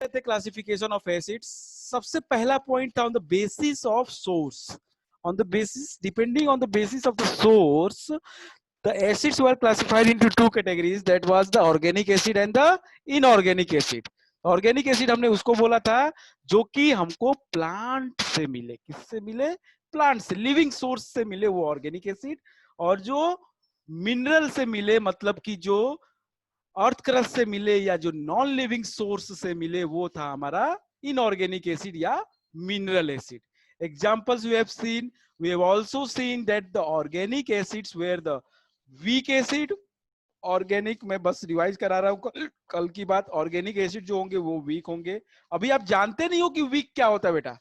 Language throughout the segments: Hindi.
थे क्लासिफिकेशन ऑफ एसिड्स। सबसे पहला पॉइंट था on the basis of source, on the basis, depending on the basis of the source the acids were classified into two categories, that was the organic acid and the inorganic acid। Organic acid हमने उसको बोला था जो कि हमको प्लांट से मिले, किससे मिले, प्लांट से, लिविंग सोर्स से मिले, वो ऑर्गेनिक एसिड। और जो मिनरल से मिले, मतलब कि जो अर्थ क्रस्ट से मिले या जो नॉन लिविंग सोर्स से मिले, वो था हमारा इनऑर्गेनिक एसिड या mineral acid. Examples we have seen, we have also seen that the organic acids were the weak acid। Organic में बस रिवाइज करा रहा हूं कल की बात, ऑर्गेनिक एसिड जो होंगे वो वीक होंगे। अभी आप जानते नहीं हो कि वीक क्या होता है बेटा,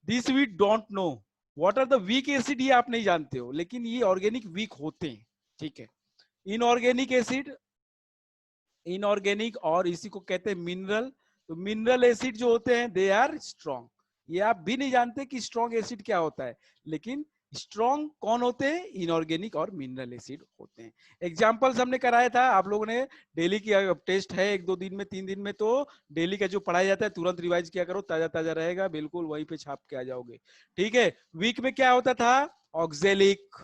this we don't know what are the weak acid, ये आप नहीं जानते हो, लेकिन ये ऑर्गेनिक वीक होते हैं, ठीक है। इनऑर्गेनिक एसिड, इनऑर्गेनिक, और इसी को कहते हैं मिनरल। तो मिनरल एसिड जो होते हैं दे आर स्ट्रॉन्ग। ये आप भी नहीं जानते कि स्ट्रॉन्ग एसिड क्या होता है, लेकिन स्ट्रॉन्ग कौन होते हैं, इनऑर्गेनिक और मिनरल एसिड होते हैं। एग्जांपल्स हमने कराया था आप लोगों ने, डेली की टेस्ट है 1-2 दिन में, 3 दिन में, तो डेली का जो पढ़ाया जाता है तुरंत रिवाइज किया करो, ताजा ताजा रहेगा, बिल्कुल वहीं पे छाप के आ जाओगे, ठीक है। वीक में क्या होता था, oxalic,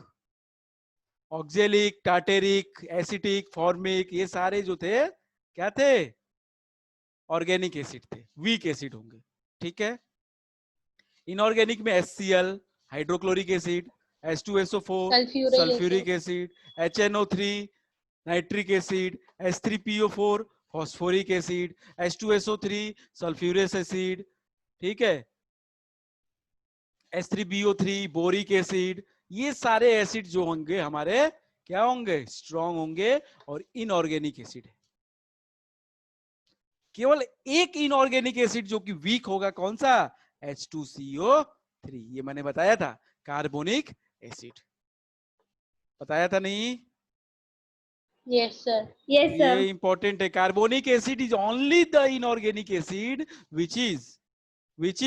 oxalic, tartaric, acetic, formic, ये सारे जो थे क्या थे, ऑर्गेनिक एसिड थे, वीक एसिड होंगे, ठीक है। इनऑर्गेनिक में HCl, hydrochloric acid, H2SO4, sulphuric acid, HNO3, nitric acid, H3PO4, phosphoric acid, H2SO3, sulphuric acid, ठीक है, H3BO3, बोरिक एसिड। ये सारे एसिड जो होंगे हमारे क्या होंगे, स्ट्रॉन्ग होंगे और इनऑर्गेनिक एसिड है। केवल एक इनऑर्गेनिक एसिड जो कि वीक होगा, कौन सा, H2CO3, ये मैंने बताया था, कार्बोनिक एसिड, बताया था नहीं? Yes sir, yes sir. ये इंपॉर्टेंट है, carbonic acid is only the inorganic acid which is weak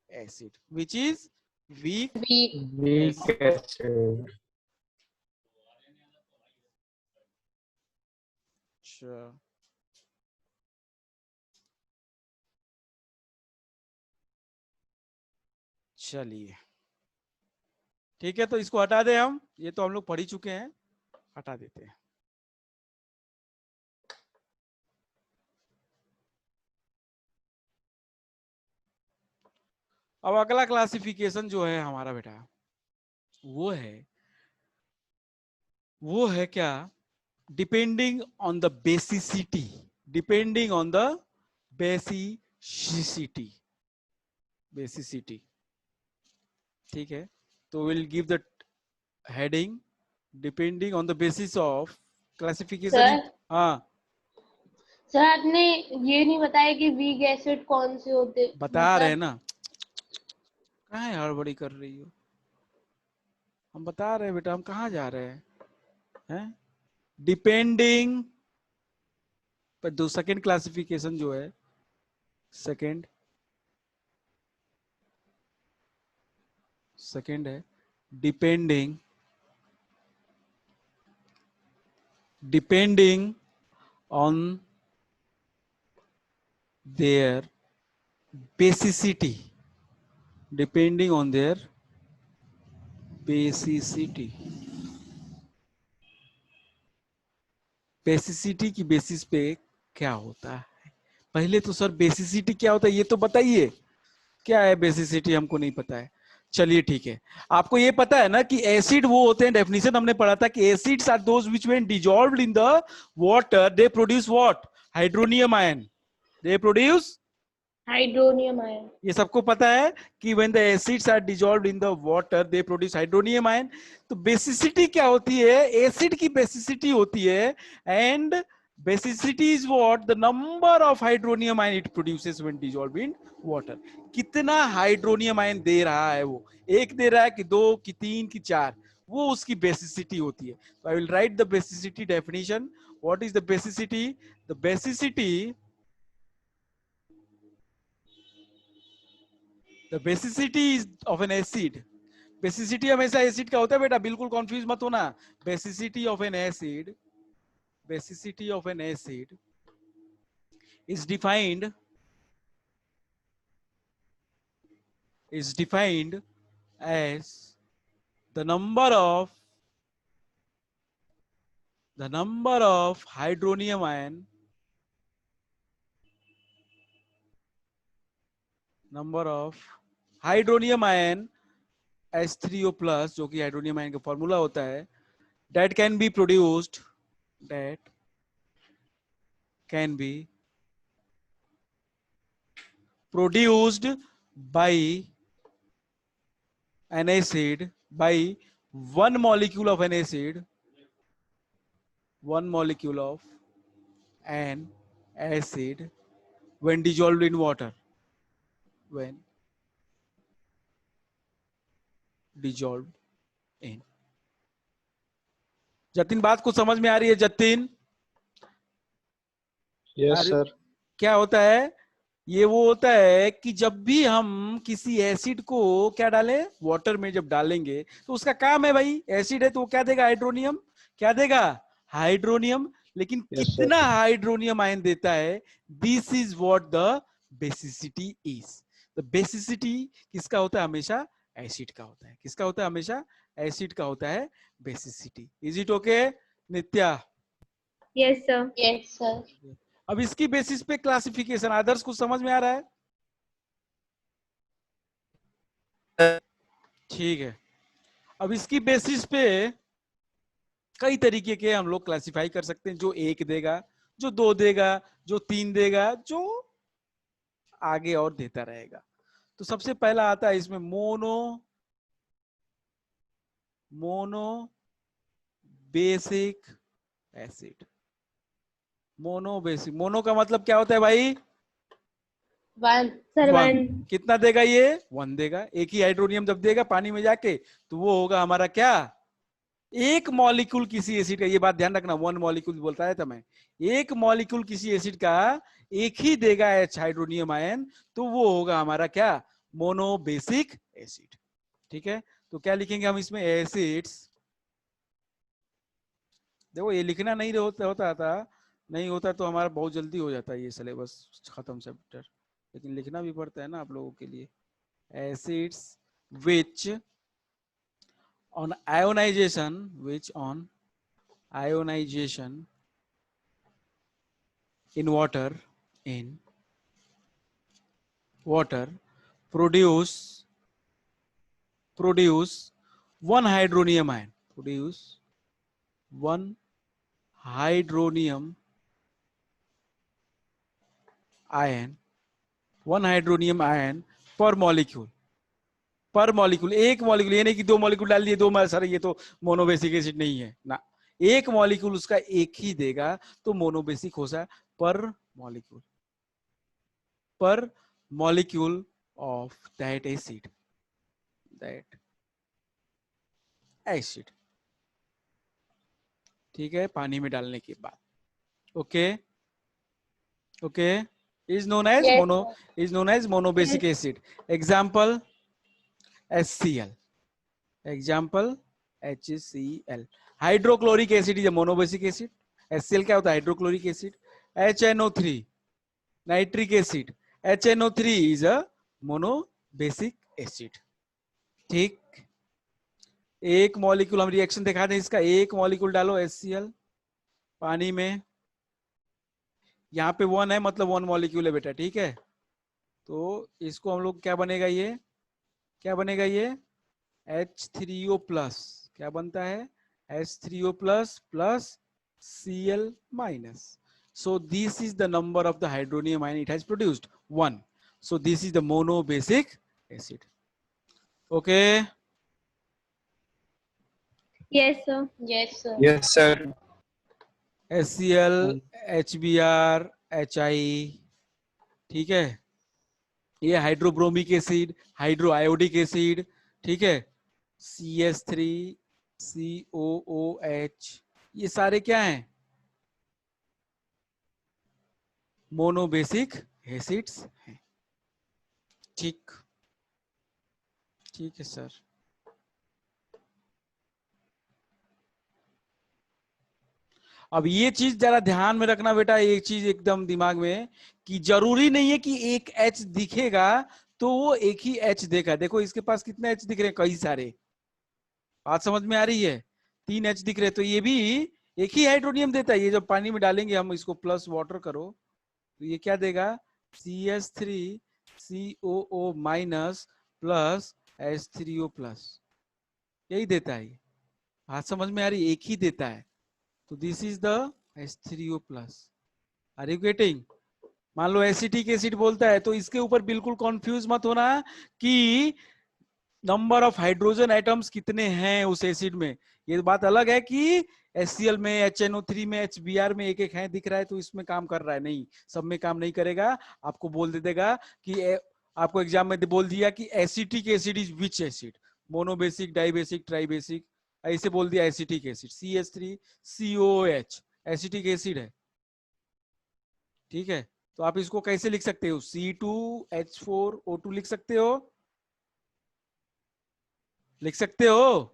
acid, which is weak acid. अच्छा, चलिए ठीक है, तो इसको हटा दें हम, ये तो हम लोग पढ़ ही चुके हैं, हटा देते हैं। अब अगला क्लासिफिकेशन जो है हमारा बेटा, वो है क्या, depending on the basicity, depending on the basicity, basicity, ठीक है। तो will give the heading depending on the basis of classification. हाँ सर, आपने ये नहीं बताया कि वीक एसिड कौन से होते, बता रहे हैं ना, कहाँ हड़बड़ी कर रही हो, हम बता रहे हैं बेटा, हम कहाँ जा रहे हैं, डिपेंडिंग पर दो, सेकेंड क्लासिफिकेशन जो है, सेकेंड है depending on their basicity, depending on their basicity, basicity की बेसिस पे क्या होता है। पहले तो सर बेसिसिटी क्या होता है ये तो बताइए, क्या है बेसिसिटी, हमको नहीं पता है। चलिए ठीक है, आपको ये पता है ना कि एसिड वो होते हैं, डेफिनेशन हमने पढ़ा था कि acids are those which when dissolved in the water they produce what, hydronium ion, they produce hydronium ion. ये सबको पता है कि when the acids are dissolved in the water they produce hydronium ion। तो बेसिसिटी क्या होती है, एसिड की बेसिसिटी होती है, and basicity is what, the number of hydronium ion it produces when dissolved in water. कितना हाइड्रोनियम आयन दे रहा है वो, एक दे रहा है कि दो कि तीन कि चार, वो उसकी बेसिसिटी होती है। तो I will write the basicity definition. What is the basicity, the basicity, the basicity is of an acid, basicity हमेशा एसिड का होता है बेटा, बिल्कुल कंफ्यूज मत होना। Basicity of an acid basicity of an acid is defined as the number of hydronium ion H3O plus, जो कि हाइड्रोनियम आयन का फॉर्मूला होता है, that can be produced by an acid, by one molecule of an acid, when dissolved in water, when dissolved in. Jatin, बात को समझ में आ रही है जतिन? Yes sir. क्या होता है ये? वो होता है कि जब भी हम किसी एसिड को क्या डालें, वाटर में जब डालेंगे तो उसका काम है भाई, एसिड है तो वो क्या देगा, हाइड्रोनियम। क्या देगा? हाइड्रोनियम। लेकिन कितना हाइड्रोनियम आयन देता है, this is what the basicity is. The basicity किसका होता है? हमेशा एसिड का होता है। किसका होता है? हमेशा एसिड का होता है basicity. Is it okay Nitya? Yes sir. Yes sir. अब इसकी बेसिस पे क्लासिफिकेशन, आदर्श कुछ समझ में आ रहा है? ठीक है। अब इसकी बेसिस पे कई तरीके के हम लोग क्लासिफाई कर सकते हैं, जो 1 देगा, जो 2 देगा, जो 3 देगा, जो आगे और देता रहेगा। तो सबसे पहला आता है इसमें mono basic acid. Mono basic, mono का मतलब क्या होता है भाई? 1 सर 1। कितना देगा ये? 1 देगा। एक ही हाइड्रोनियम जब देगा पानी में जाके तो वो होगा हमारा क्या? एक मॉलिक्यूल किसी एसिड का, ये बात ध्यान रखना, 1 मॉलिक्यूल बोलता है था मैं, एक मॉलिक्यूल किसी एसिड का एक ही देगा H हाइड्रोनियम आयन, तो वो होगा हमारा क्या? Mono basic acid. ठीक है, तो क्या लिखेंगे हम इसमें? एसिड्स। देखो ये लिखना नहीं होता था, नहीं होता तो हमारा बहुत जल्दी हो जाता है ये सिलेबस खत्म चैप्टर, लेकिन लिखना भी पड़ता है ना आप लोगों के लिए। Acids which on ionization in water produce one hydronium ion, one hydronium ion per molecule। एक मॉलिक्यूल, ये नहीं कि 2 मॉलिक्यूल डाल दिए, 2 सर ये तो मोनोबेसिक एसिड नहीं है ना, एक मॉलिक्यूल उसका एक ही देगा तो मोनोबेसिक हो सा पर मॉलिक्यूल ऑफ दैट एसिड। ठीक है, पानी में डालने के बाद। Okay, is known as monobasic acid। Example HCl, hydrochloric acid is monobasic acid. HCl क्या होता है? Hydrochloric acid. HNO3 nitric acid, HNO3 is a monobasic acid. ठीक, एक मॉलिक्यूल, हम रिएक्शन दिखा दें इसका, एक मॉलिक्यूल डालो HCl पानी में, यहाँ पे 1 है मतलब 1 मॉलिक्यूल है बेटा। ठीक है, तो इसको हम लोग क्या बनेगा ये H3O प्लस, क्या बनता है? H3O plus plus Cl minus. So this is the number of the hydronium ion it has produced, 1. So this is the monobasic acid. Okay? Yes sir. Yes sir. Yes sir. HCl, HBr, HI। ठीक है, ये hydrobromic acid, hydro iodic acid. ठीक है, CH3, COOH, ये सारे क्या हैं? मोनोबेसिक एसिड्स हैं। ठीक है सर। अब ये चीज जरा ध्यान में रखना बेटा, एक चीज एकदम दिमाग में, कि जरूरी नहीं है कि एक एच दिखेगा तो वो एक ही एच देगा। देखो इसके पास कितने एच दिख रहे हैं, कई सारे। बात समझ में आ रही है? 3 एच दिख रहे हैं, तो ये भी एक ही हाइड्रोनियम देता है। ये जब पानी में डालेंगे हम इसको, प्लस वाटर करो, तो ये क्या देगा? CH3COO minus plus H3O plus, यही देता है। बात समझ में आ रही है? एक ही देता है। तो this is the H3O plus. Are you getting? मान लो एसिटिक एसिड बोलता है, तो इसके ऊपर बिल्कुल कंफ्यूज मत होना कि नंबर ऑफ हाइड्रोजन एटम्स कितने हैं उस एसिड में। ये बात अलग है कि HCl में, HNO3 में, HBr में एक एक है दिख रहा है तो इसमें काम कर रहा है, नहीं, सब में काम नहीं करेगा। आपको बोल दे देगा कि आपको एग्जाम में बोल दिया कि acetic acid is which acid, monobasic, dibasic, tribasic, ऐसे बोल दिया acetic acid. CH3COOH acetic acid है, ठीक है। तो आप इसको कैसे लिख सकते हो? C2H4O2 लिख सकते हो, लिख सकते हो।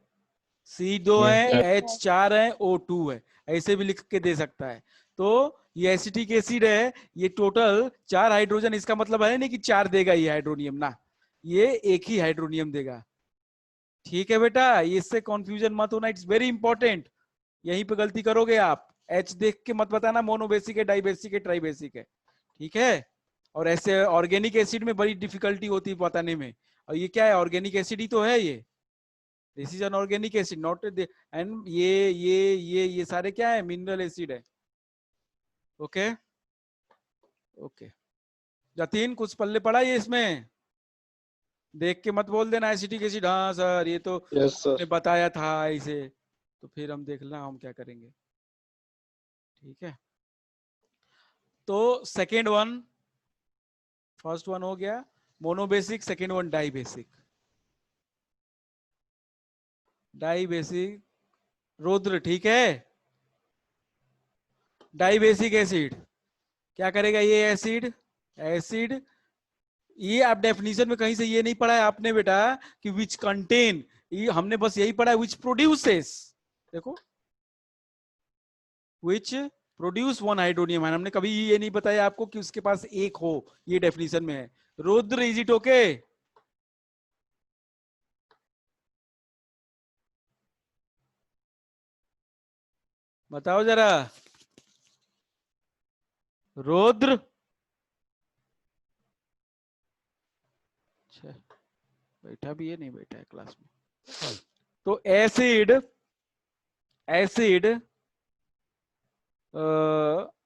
C2 Yes, है, sir. Yes, H4 है, O2 है, ऐसे भी लिख के दे सकता है। तो ये एसिटिक एसिड है, ये टोटल 4 हाइड्रोजन, इसका मतलब है नहीं कि 4 देगा ये हाइड्रोनियम ना, ये एक ही हाइड्रोनियम देगा। ठीक है बेटा, इससे कंफ्यूजन मत होना, इट्स वेरी इंपॉर्टेंट। यहीं पे गलती करोगे आप, एच देख के मत बताना मोनोबेसिक है, डाइबेसिक है, ट्राइबेसिक है, ठीक है। और ऐसे ऑर्गेनिक एसिड में बड़ी डिफिकल्टी होती है बताने में। और ये क्या है? ऑर्गेनिक एसिड ही तो है ये। This is an organic acid, not and ये सारे क्या है? मिनरल एसिड है। Okay okay. जतीन कुछ पल्ले पड़ा ये इसमें? देख के मत बोल देना एसिटिक एसिड, हाँ सर ये तो Yes, sir. आपने बताया था इसे, तो फिर हम देख लेना हम क्या करेंगे। ठीक है, तो सेकेंड वन, फर्स्ट वन हो गया monobasic, second one dibasic. Dibasic Rudra, ठीक है। डाइबेसिक एसिड क्या करेगा? ये एसिड, एसिड, ये आप डेफिनेशन में कहीं से ये नहीं पढ़ा है आपने बेटा कि विच कंटेन, ये हमने बस यही पढ़ा है विच प्रोड्यूसेस। देखो which produce one hydronium ion, हमने कभी ये नहीं बताया आपको कि उसके पास एक हो, ये डेफिनेशन में है। Rudra is it okay? बताओ जरा रुद्र। अच्छा, बैठा भी है, नहीं बैठा है क्लास में। तो acid, acid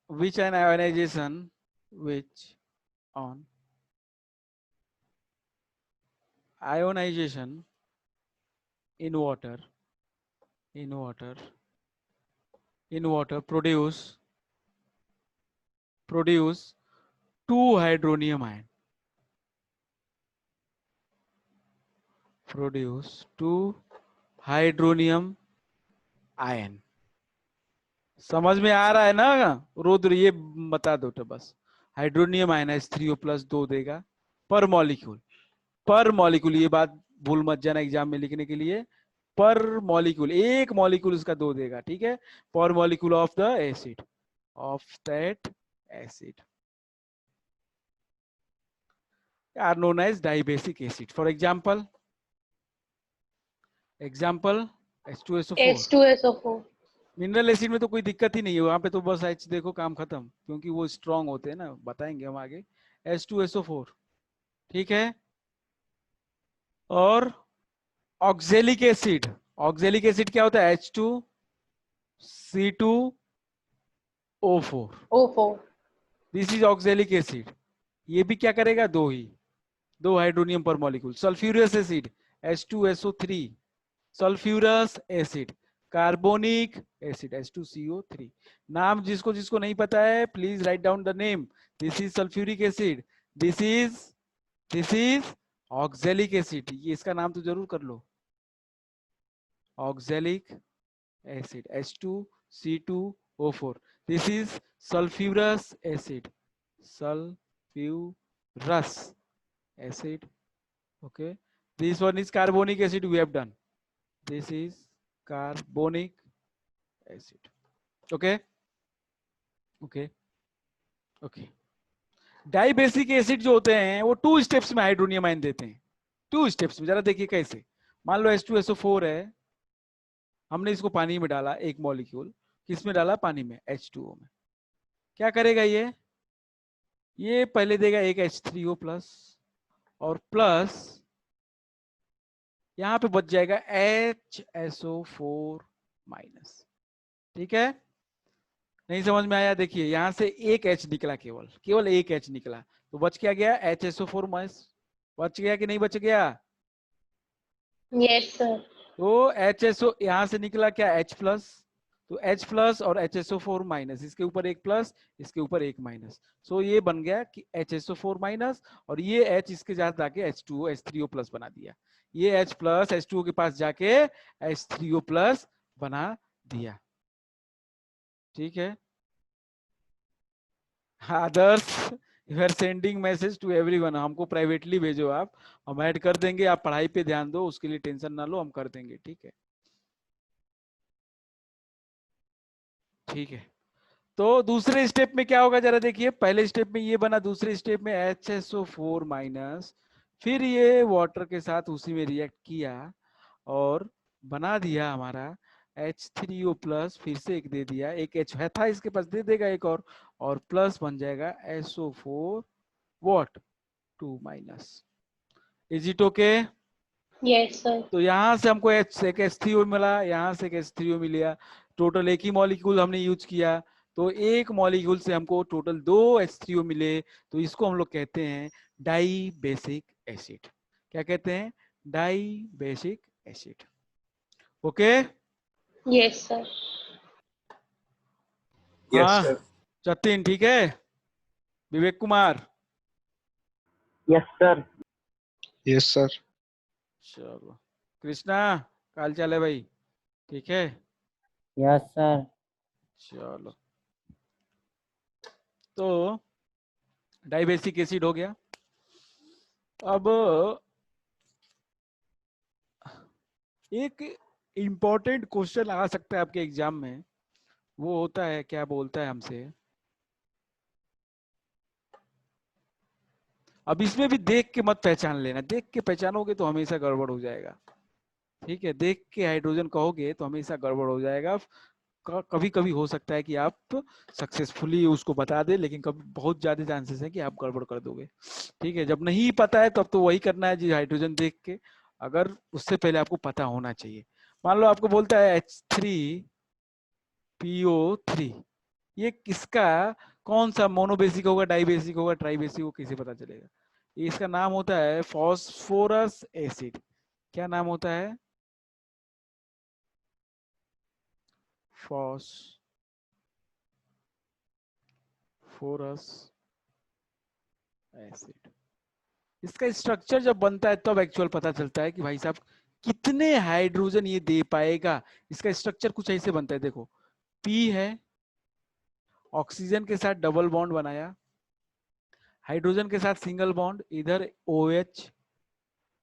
which an ionization which on ionization in water, in water, in water produce two hydronium ion, produce two hydronium ion। समझ में आ रहा है ना रुद्र? ये बता दो तो बस। हाइड्रोनियम आयन H3O प्लस 2 देगा पर मॉलिक्यूल, पर मॉलिक्यूल, ये बात भूल मत जाना एग्जाम में लिखने के लिए। पर मॉलिक्यूल, एक मॉलिक्यूल उसका 2 देगा, ठीक है। पर molecule of the acid, of that acid are known as dibasic acid. For example, example H2SO4। H2SO4. Mineral acid में तो कोई दिक्कत ही नहीं है, वहां पे तो बस H देखो काम खत्म, क्योंकि वो स्ट्रॉन्ग होते हैं ना, बताएंगे हम आगे। H2SO4, ठीक है। और ऑक्जेलिक एसिड, ऑक्जेलिक एसिड क्या होता है? H2C2O4, O4. This is oxalic acid. ये भी क्या करेगा? दो ही, दो hydronium per molecule. Sulphurous acid H2SO3, sulphurous acid, carbonic acid H2CO3। नाम जिसको जिसको नहीं पता है please write down the name. This is sulphuric acid, this is oxalic acid, ये इसका नाम तो जरूर कर लो, oxalic acid H2C2O4। This is sulphurous acid, sulphurous acid, okay। This one is carbonic acid, we have done, this is carbonic acid, okay। Okay okay. Dibasic acid जो होते हैं वो 2 स्टेप्स में हाइड्रोनियम आयन देते हैं, 2 स्टेप्स में। जरा देखिए कैसे। मान लो H2SO4 है, हमने इसको पानी में डाला, एक मॉलिक्यूल किस में डाला, पानी में, H2O में। क्या करेगा ये पहले देगा एक H3O प्लस, और प्लस यहां पे बच जाएगा HSO4 माइनस। ठीक है, नहीं समझ में आया? देखिए यहां से एक H निकला, केवल एक H निकला, तो बच क्या गया, HSO4 माइनस। बच गया कि नहीं बच गया? Yes sir. तो HSO यहां से निकला क्या, H प्लस, तो H प्लस और HSO4 माइनस, इसके ऊपर एक प्लस, इसके ऊपर एक माइनस। सो ये बन गया कि HSO4 माइनस, और ये H इसके साथ जाके H2O H3O प्लस बना दिया। ये H प्लस H2O के पास जाके H3O प्लस बना दिया। ठीक है, others you are sending message to everyone, हमको प्राइवेटली भेजो आप, हम ऐड कर देंगे। आप पढ़ाई पे ध्यान दो, उसके लिए टेंशन ना लो, हम कर देंगे। ठीक है, ठीक है। तो दूसरे स्टेप में क्या होगा जरा देखिए, पहले स्टेप में ये बना, दूसरे स्टेप में HSO4 माइनस, फिर ये वाटर के साथ उसी में रिएक्ट किया और बना दिया हमारा H3O प्लस, फिर से एक दे दिया, एक H है था इसके पास, दे देगा एक और प्लस बन जाएगा SO4 what 2 minus. Is it okay? Yes sir. तो यहाँ से हमको एक H3O मिला, यहाँ से एक H3O मिला, टोटल एक ही मॉलिक्यूल हमने यूज किया, तो एक मॉलिक्यूल से हमको टोटल 2 H3O मिले, तो इसको हम लोग कहते हैं डाई बेसिक एसिड। क्या कहते हैं? Dibasic acid. Okay? Yes sir. Yes हाँ सर। जतिन, ठीक है? Vivek Kumar, yes sir. Yes sir. चलो। कृष्णा, काल चाल है भाई? ठीक है, यस सर। चलो। तो डाइबेसिक एसिड हो गया। अब एक इंपॉर्टेंट क्वेश्चन आ सकता है आपके एग्जाम में, वो होता है, क्या बोलता है हमसे, अब इसमें भी देख के मत पहचान लेना, देख के पहचानोगे तो हमेशा गड़बड़ हो जाएगा। ठीक है, देख के हाइड्रोजन कहोगे तो हमेशा गड़बड़ हो जाएगा। कभी कभी हो सकता है कि आप सक्सेसफुली उसको बता दे, लेकिन कभी बहुत ज्यादा चांसेस है कि आप गड़बड़ कर दोगे। ठीक है, जब नहीं पता है तब तो वही करना है जी, हाइड्रोजन देख के। अगर उससे पहले आपको पता होना चाहिए। मान लो आपको बोलता है H3PO3, ये किसका, कौन सा मोनोबेसिक होगा, डाइबेसिक होगा, ट्राइबेसिक होगा, कैसे पता चलेगा? इसका नाम होता है फॉस्फोरस एसिड। क्या नाम होता है? Phosphorous acid. इसका स्ट्रक्चर जब बनता है तब एक्चुअल पता चलता है कि भाई साहब कितने हाइड्रोजन ये दे पाएगा। इसका स्ट्रक्चर कुछ ऐसे बनता है, देखो, P है, ऑक्सीजन के साथ डबल बॉन्ड बनाया, हाइड्रोजन के साथ सिंगल बॉन्ड, इधर OH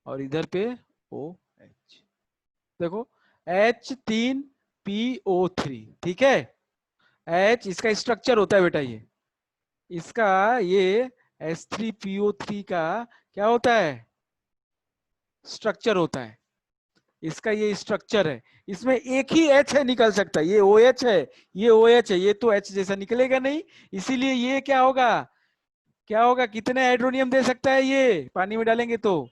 और इधर पे OH। देखो H3PO3, ठीक है? H इसका स्ट्रक्चर होता है बेटा, ये इसका, ये H3PO3 का क्या होता है, स्ट्रक्चर होता है। इसका ये स्ट्रक्चर है, इसमें एक ही H है निकल सकता है, ये OH है, ये OH है, ये तो H जैसा निकलेगा नहीं, इसीलिए ये क्या होगा, क्या होगा, कितने हाइड्रोनियम दे सकता है ये पानी में डालेंगे तो?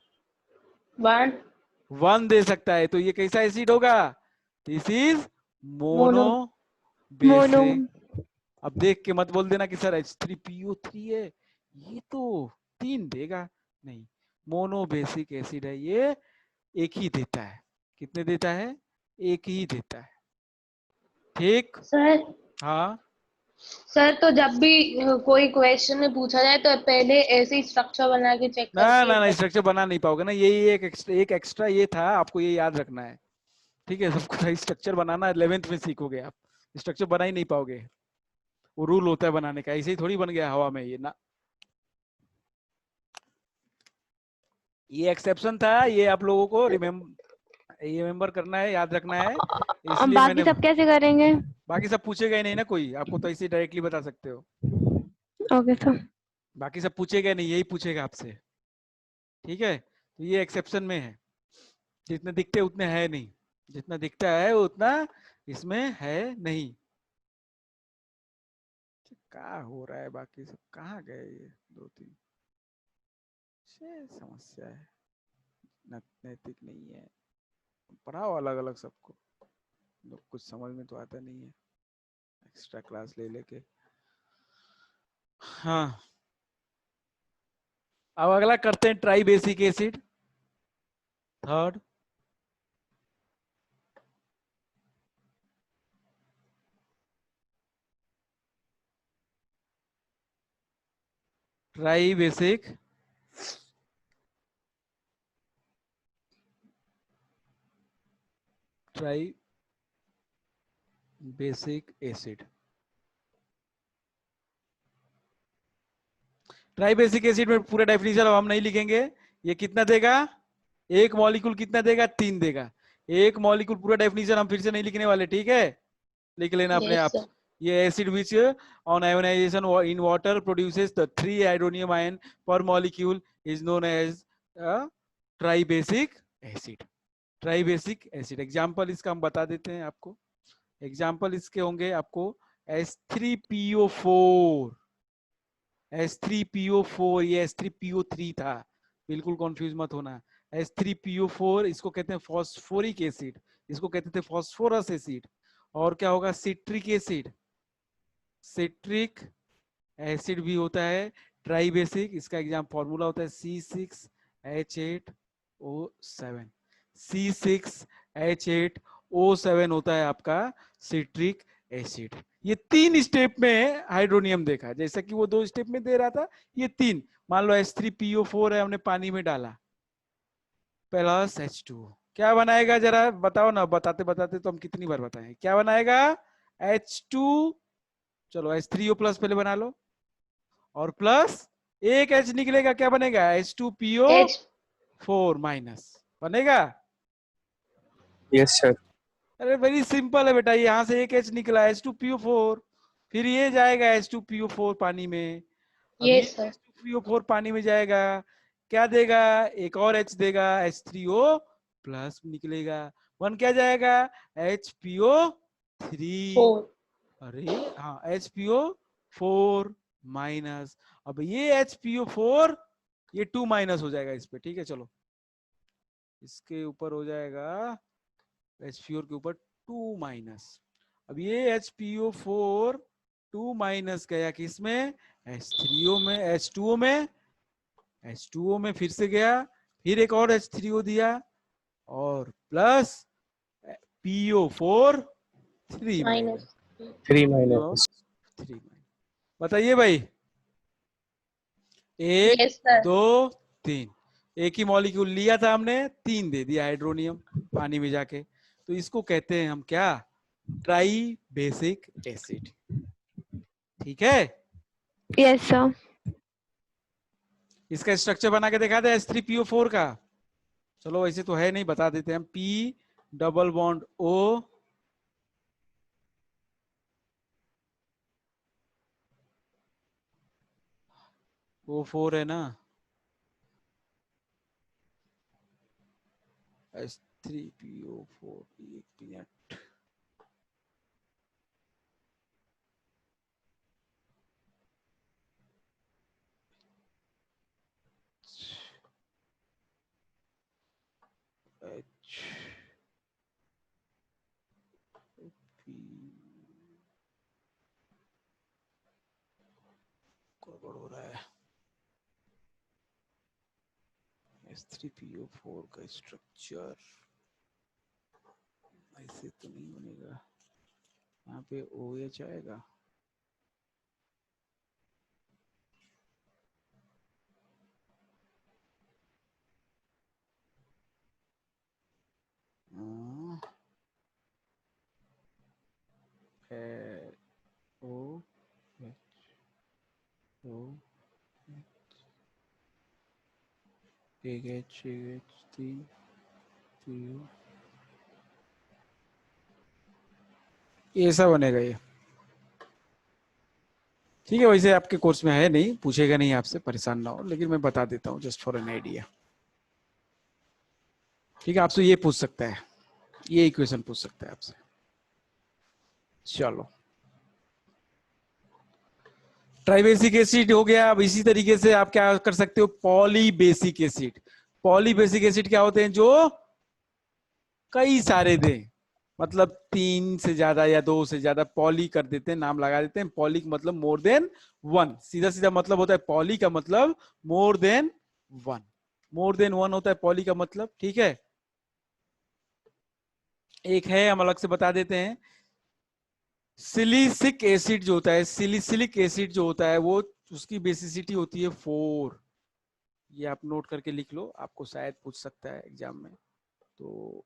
1 दे सकता है। तो ये कैसा एसिड होगा? This is mono mono. Basic. अब देख के मत बोल देना कि सर H3PO3 है, ये तो 3 देगा, नहीं, मोनो बेसिक एसिड है, ये एक ही देता है। कितने देता है? एक ही देता है। ठीक? सर, हाँ, सर तो जब भी कोई क्वेश्चन में पूछा जाए तो पहले ऐसे ही स्ट्रक्चर बना के चेक ना करके ना ना, स्ट्रक्चर बना नहीं पाओगे ना, यही एक एक्स्ट्रा ये था, आपको ये याद रखना है। ठीक है, सबको स्ट्रक्चर बनाना 11th में सीखोगे आप, स्ट्रक्चर बना ही नहीं पाओगे, वो रूल होता है बनाने का, ऐसे ही थोड़ी बन गया हवा में ये ना। ये एक्सेप्शन था, ये आप लोगों को ये रिमेम्बर करना है, याद रखना है, अब इसलिए बाकी मैंने सब कैसे करेंगे? बाकी सब पूछेगा ही नहीं ना कोई, आपको तो ऐसे डायरेक्टली बता सकते हो। Okay sir. बाकी सब पूछेगा नहीं, यही पूछेगा आपसे, ठीक है। तो ये एक्सेप्शन में है, जितने दिखते उतने है नहीं, जितना दिखता है उतना इसमें है नहीं। क्या हो रहा है, बाकी सब कहाँ गए ये 2 3? समस्या है, नैतिक नहीं है। पढ़ाओ अलग अलग सबको, लोग कुछ समझ में तो आता नहीं है, एक्स्ट्रा क्लास ले लेके। हाँ, अब अगला करते हैं try basic acid, third. Try basic try basic acid. Tribasic acid में पूरा डेफिनेशन अब हम नहीं लिखेंगे। ये कितना देगा, एक मॉलिक्यूल कितना देगा, 3 देगा। एक मॉलिक्यूल पूरा डेफिनेशन हम फिर से नहीं लिखने वाले, ठीक है, लिख लेना अपने Yes, आप। sir. ये acid which on ionization in water produces the 3 hydronium ion per molecule is known as tribasic acid. Tribasic acid example इसका हम बता देते हैं आपको। एग्जांपल इसके होंगे आपको H3PO4, H3PO4, ये H3PO3 था, बिल्कुल कंफ्यूज मत होना। H3PO4 इसको कहते हैं फॉस्फोरिक एसिड, इसको कहते थे फॉस्फोरस एसिड। और क्या होगा, सिट्रिक एसिड, सिट्रिक एसिड भी होता है ट्राई बेसिक। इसका एग्जाम फॉर्मूला होता है C6H8O7, C6H8O7 होता है आपका सिट्रिक एसिड। ये 3 स्टेप में हाइड्रोनियम देखा, जैसा कि वो 2 स्टेप में दे रहा था, ये 3। मान लो H3PO4 है, हमने पानी में डाला, प्लस H2 क्या बनाएगा, जरा बताओ ना, बताते बताते तो हम कितनी बार बताएं, क्या बनाएगा, H2, चलो H3O प्लस पहले बना लो, और प्लस एक H निकलेगा, क्या बनेगा, H2PO4 H. माइनस बनेगा। Yes sir. अरे वेरी सिंपल है बेटा, यहां से एक H निकला H2PO4, फिर ये जाएगा H2PO4 पानी में। अब ये Yes, sir. H2PO4 पानी में जाएगा, क्या देगा, एक और H देगा, H3O प्लस निकलेगा, वन क्या जाएगा, HPO3। 4. अरे हाँ, HPO4 माइनस। अब ये HPO4, ये 2 माइनस हो जाएगा इस पे, ठीक है, चलो इसके ऊपर हो जाएगा, HPO के ऊपर 2 माइनस। अब ये HPO4 2 माइनस गया किसमें, H3O में, H2O में, H2O में फिर से गया, फिर एक और H3O दिया, और plus PO4 3 minus, Minus. 3 PO3 minus. Minus. बताइए भाई, 1 Yes, sir. 2 3, एक ही मॉलिक्यूल लिया था हमने, 3 दे दिया हाइड्रोनियम पानी में जाके, तो इसको कहते हैं हम क्या, ट्राई बेसिक एसिड, ठीक है। Yes sir. इसका स्ट्रक्चर बना के दिखा दे H3PO4 का, चलो वैसे तो है नहीं, बता देते हैं हम, P double bond O, O4 है ना, H3PO4, एक मिनट, H गड़बड़ हो रहा है, H3PO4 का स्ट्रक्चर ऐसे तो नहीं बनेगा, यहाँ पे OH आएगा, हाँ, O O एक H 3 PO ऐसा बनेगा ये। ठीक है, वैसे आपके कोर्स में है नहीं, पूछेगा नहीं आपसे, परेशान ना हो, लेकिन मैं बता देता हूँ जस्ट फॉर एन आइडिया। ठीक है, आपसे ये पूछ सकता है, ये इक्वेशन पूछ सकता है आपसे। चलो, ट्राइबेसिक एसिड हो गया। अब इसी तरीके से आप क्या कर सकते हो, पॉलीबेसिक एसिड। पॉलीबेसिक एसिड क्या होते हैं, जो कई सारे दें, मतलब 3 से ज्यादा या 2 से ज्यादा, पॉली कर देते हैं, नाम लगा देते हैं। पॉली का मतलब मोर देन 1, सीधा सीधा मतलब होता है पॉली का मतलब मोर देन 1। मोर देन 1 होता है पॉली का मतलब। ठीक है, एक है, हम अलग से बता देते हैं, सिलिसिक एसिड जो होता है, सिलिसिलिक एसिड जो होता है, वो उसकी बेसिसिटी होती है 4। ये आप नोट करके लिख लो, आपको शायद पूछ सकता है एग्जाम में। तो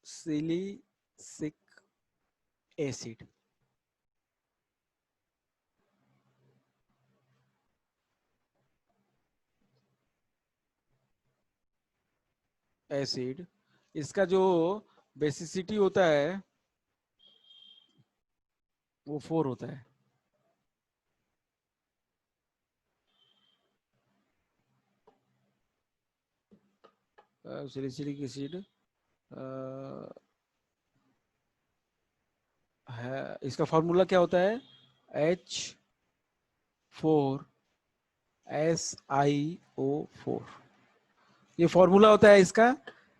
सिलिसिक एसिड, एसिड, इसका जो बेसिसिटी होता है वो 4 होता है। सिलिसिलिक एसिड है, इसका फॉर्मूला क्या होता है, H4SiO4। ये फॉर्मूला होता है इसका,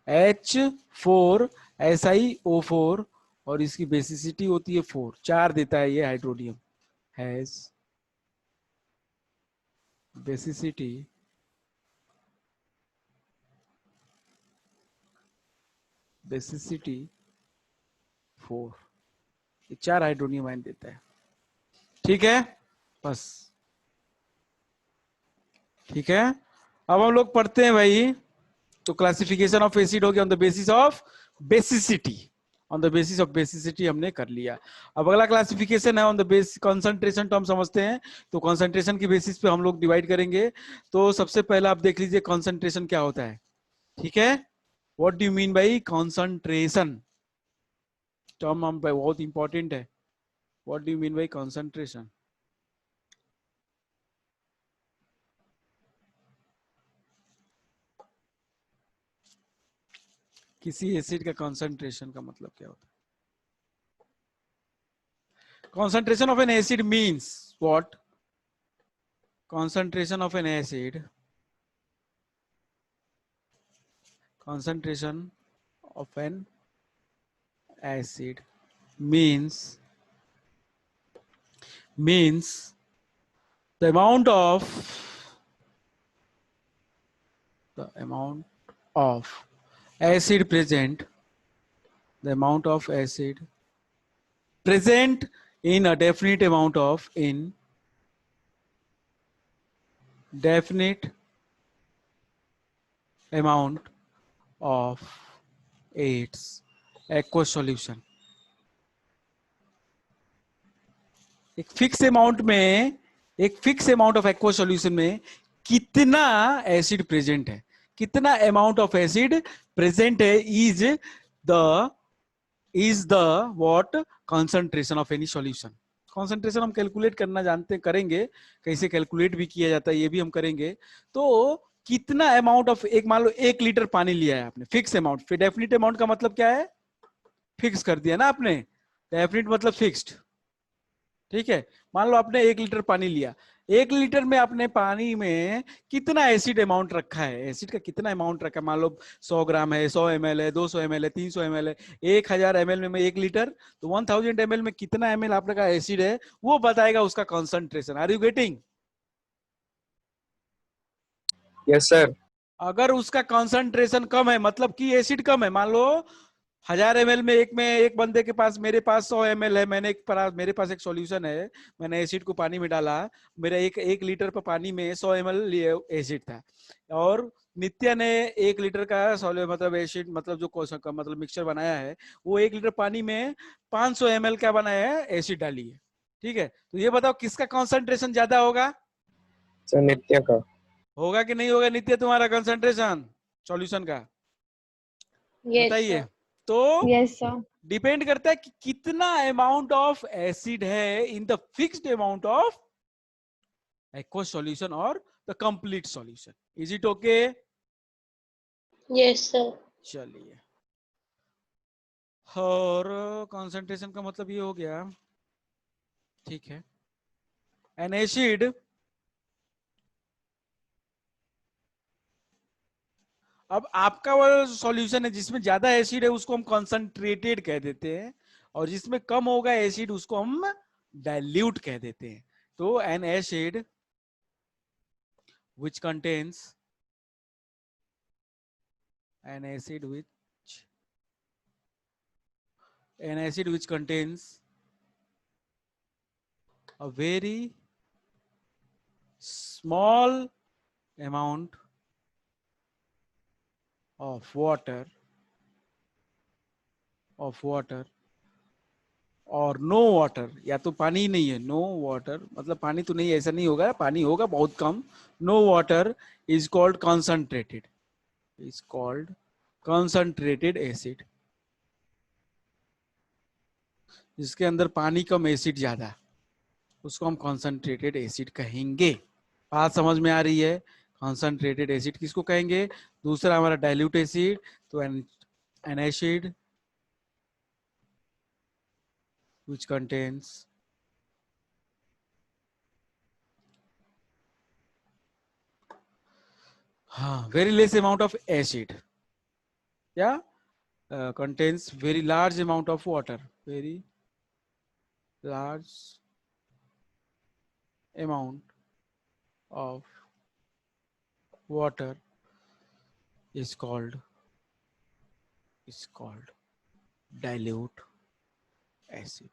H4SiO4, और इसकी बेसिसिटी होती है 4, 4 देता है ये हाइड्रोनियम। हैज बेसिसिटी 4, ये 4 हाइड्रोनियम आयन देता है। ठीक है, बस। ठीक है, अब हम लोग पढ़ते हैं भाई। तो क्लासिफिकेशन ऑफ एसिड हो गया on the basis of basicity. On the basis of basicity हमने कर लिया। अब अगला क्लासिफिकेशन है ऑन द बेस कंसंट्रेशन। तो हम समझते हैं, तो कंसंट्रेशन की बेसिस पे हम लोग डिवाइड करेंगे। तो सबसे पहला आप देख लीजिए कंसंट्रेशन क्या होता है। ठीक है, what do you mean by concentration, term हम बहुत इंपॉर्टेंट है। What do you mean by concentration? किसी एसिड का कंसंट्रेशन का मतलब क्या होता है? Concentration of an acid means what? Concentration of an acid. Concentration of an acid means the amount of acid present, the amount of acid present in a definite amount of its aqueous solution। एक फिक्स अमाउंट में, एक fix amount of aqua solution में कितना एसिड प्रेजेंट है, कितना अमाउंट ऑफ एसिड प्रेजेंट है, is the what concentration of any solution. Concentration हम कैलकुलेट करना जानते करेंगे, कैसे कैलकुलेट भी किया जाता है ये भी हम करेंगे। तो कितना अमाउंट ऑफ, एक मान लो 1 लीटर पानी लिया है आपने, फिक्स अमाउंट। फिर डेफिनिट अमाउंट का मतलब क्या है, फिक्स कर दिया ना आपने, डेफिनिट मतलब फिक्स्ड। ठीक है, मान लो आपने 1 लीटर पानी लिया, 1 लीटर में आपने पानी में कितना एसिड अमाउंट रखा है, एसिड का कितना अमाउंट रखा है। मान लो 100 ग्राम है, 100 ml है, 200 ml है, 300 ml है, 1000 ml में 1 लीटर, तो 1000 ml में कितना ml आपने का एसिड है, वो बताएगा उसका concentration. Are you getting? Yes sir. अगर उसका कॉन्सेंट्रेशन कम है, मतलब कि एसिड कम है, मान लो 1000 ml में एक बंदे के पास, मेरे पास 100 ml है, मेरे पास एक सॉल्यूशन है, मैंने एसिड को पानी में डाला, मेरा एक लीटर पर पानी में 100 ml एसिड था, और नित्या ने 1 लीटर का मतलब एसिड, मतलब जो मतलब मिक्सचर बनाया है, वो 1 लीटर पानी में 500 ml क्या बनाया है, एसिड डाली है। ठीक है, तो ये बताओ किसका कॉन्सेंट्रेशन ज्यादा होगा? सर नित्य का। होगा कि नहीं होगा नित्य तुम्हारा कंसंट्रेशन सॉल्यूशन का? यस बताइए। सर। तो Yes, sir. डिपेंड करता है कि कितना अमाउंट ऑफ एसिड है in the fixed amount of aqueous solution or the complete solution. Is it okay? Yes sir. चलिए, और कंसंट्रेशन का मतलब ये हो गया, ठीक है। एन एसिड अब आपका वो सॉल्यूशन है जिसमें ज्यादा एसिड है उसको हम कंसंट्रेटेड कह देते हैं, और जिसमें कम होगा एसिड उसको हम डाइल्यूट कह देते हैं। तो N acid which contains an acid which contains a very small amount of water और नो वाटर, या तो पानी ही नहीं है, नो वाटर मतलब पानी तो नहीं, ऐसा नहीं होगा, पानी होगा बहुत कम। No water is called concentrated acid. जिसके अंदर पानी कम एसिड ज्यादा, उसको हम कंसंट्रेटेड एसिड कहेंगे। बात समझ में आ रही है? कंसंट्रेटेड एसिड किसको कहेंगे? दूसरा हमारा डाइल्यूट एसिड, तो N acid which contains very less amount of acid, contains very large amount of water, very large amount of water is called dilute acid।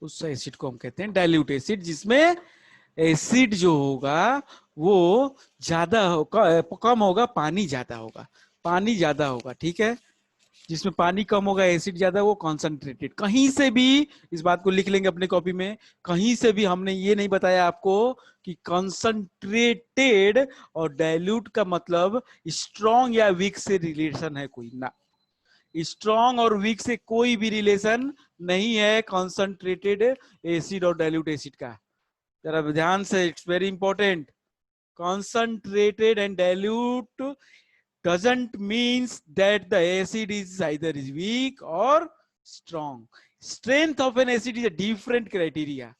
उस एसिड को हम कहते हैं डाइल्यूट एसिड, जिसमें एसिड जो होगा वो ज्यादा कम होगा, पानी ज्यादा होगा, ठीक है। जिसमें पानी कम होगा एसिड ज्यादा, वो कॉन्सेंट्रेटेड। कहीं से भी इस बात को लिख लेंगे अपने कॉपी में, कहीं से भी हमने ये नहीं बताया आपको कि कॉन्सेंट्रेटेड और डाइल्यूट का मतलब स्ट्रॉन्ग या वीक से रिलेशन है कोई ना। स्ट्रॉन्ग और वीक से कोई भी रिलेशन नहीं है कॉन्सेंट्रेटेड एसिड और डाइल्यूट एसिड का। जरा ध्यान से, it's very important. concentrated and dilute doesn't means that the acid is either is weak or strong. Strength of an acid is a different criteria.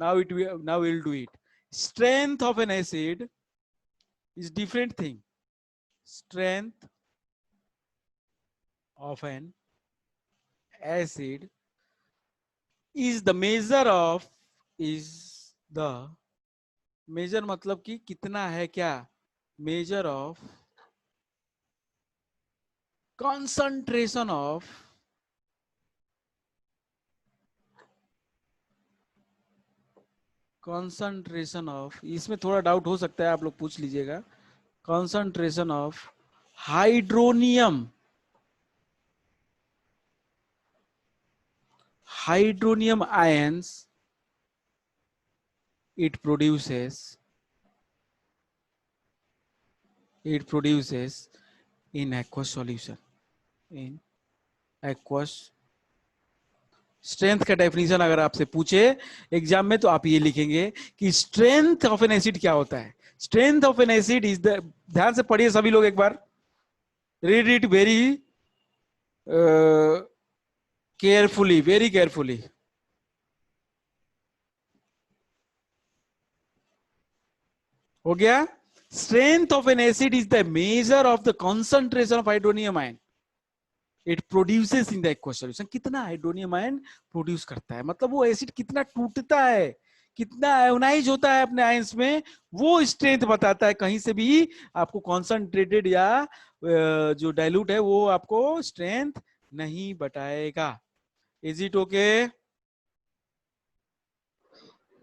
Now we'll do it. Strength of an acid is different thing. Strength of an acid is the measure मतलब कि कितना है, क्या measure of concentration of इसमें थोड़ा डाउट हो सकता है, आप लोग पूछ लीजिएगा। concentration of hydronium ions it produces in aqueous solution, strength का डेफिनेशन अगर आपसे पूछे एग्जाम में तो आप ये लिखेंगे कि स्ट्रेंथ ऑफ एन एसिड क्या होता है। Strength of an acid is the, ध्यान से पढ़िए सभी लोग, एक बार read it very carefully, very carefully. हो गया? Strength of an acid is the measure of the concentration of hydronium ion it produces in the aqueous solution. कितना हाइड्रोनियम आयन प्रोड्यूस करता है, मतलब वो एसिड कितना टूटता है, कितना आयोनाइज होता है अपने आयंस में, वो स्ट्रेंथ बताता है। कहीं से भी आपको कॉन्सेंट्रेटेड या जो डाइल्यूट है वो आपको स्ट्रेंथ नहीं बताएगा। Is it okay?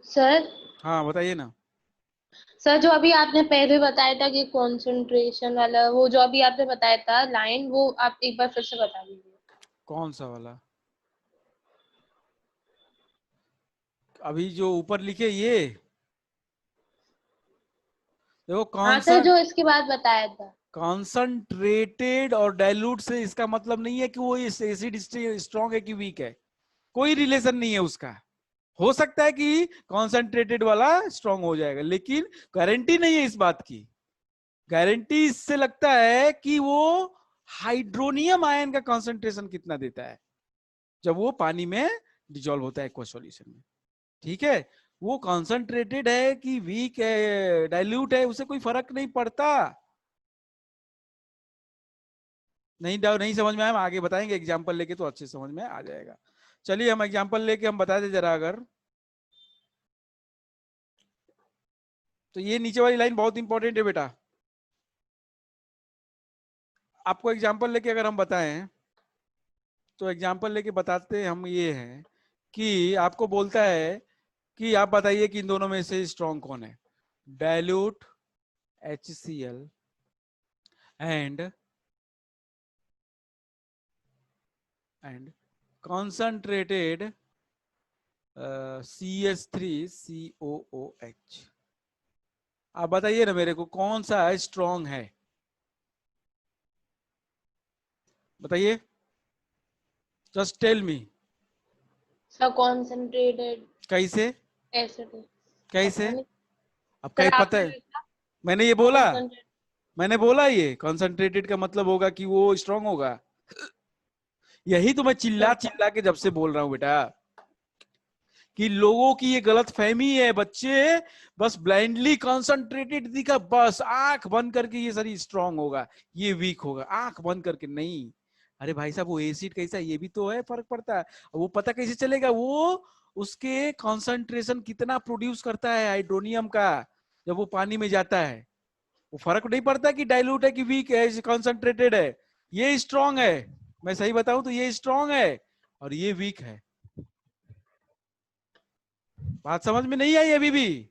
सर हाँ बताइए ना। सर, जो अभी आपने पहले बताया था कि कंसंट्रेशन वाला, वो जो अभी आपने बताया था लाइन, वो आप एक बार फिर से बता दीजिए। कौन सा वाला? अभी जो ऊपर लिखे ये देखो, हाँ सर, जो इसके बाद बताया था। कॉन्संट्रेटेड और डाइल्यूट से इसका मतलब नहीं है कि वो एसिड स्ट्रॉन्ग है कि वीक है, कोई रिलेशन नहीं है उसका। हो सकता है कि कॉन्संट्रेटेड वाला स्ट्रॉन्ग हो जाएगा, लेकिन गारंटी नहीं है इस बात की। गारंटी इससे लगता है कि वो हाइड्रोनियम आयन का कॉन्सेंट्रेशन कितना देता है जब वो पानी में डिजोल्व होता है एक्वा सॉल्यूशन में। ठीक है, वो कॉन्सेंट्रेटेड है कि वीक है, डाइल्यूट है, उसे कोई फर्क नहीं पड़ता। नहीं समझ में आया, हम आगे बताएंगे एग्जांपल लेके, तो अच्छे समझ में आ जाएगा। चलिए हम एग्जांपल लेके हम बता दे जरा। अगर तो ये नीचे वाली लाइन बहुत इंपॉर्टेंट है बेटा, आपको एग्जांपल लेके अगर हम बताएं तो एग्जांपल लेके बताते हम ये हैं कि आपको बोलता है कि आप बताइए कि इन दोनों में से स्ट्रॉन्ग कौन है, dilute HCl and concentrated CH3COOH। आप बताइए ना मेरे को कौन सा स्ट्रॉन्ग है, बताइए, just tell me. Sir concentrated कैसे एसिड कैसे? पता नहीं अब सर, कहीं पता आपने है, लिखा मैंने ये बोला, concentrate- मैंने बोला ये कॉन्सेंट्रेटेड का मतलब होगा कि वो स्ट्रॉन्ग होगा। यही तो मैं चिल्ला चिल्ला के जब से बोल रहा हूं बेटा कि लोगों की ये गलत फहमी है। बच्चे बस ब्लाइंडली कॉन्सेंट्रेटेड दिखा, बस आंख बंद करके ये सर स्ट्रांग होगा ये वीक होगा, आंख बंद करके नहीं। अरे भाई साहब वो एसिड कैसा है ये भी तो है, फर्क पड़ता है। वो पता कैसे चलेगा, वो उसके कॉन्सेंट्रेशन कितना प्रोड्यूस करता है हाइड्रोनियम का जब वो पानी में जाता है। वो फर्क नहीं पड़ता कि डाइल्यूट है कि वीक है, कॉन्सेंट्रेटेड है। ये स्ट्रांग है, मैं सही बताऊं तो ये स्ट्रांग है और ये वीक है। बात समझ में नहीं आई अभी भी?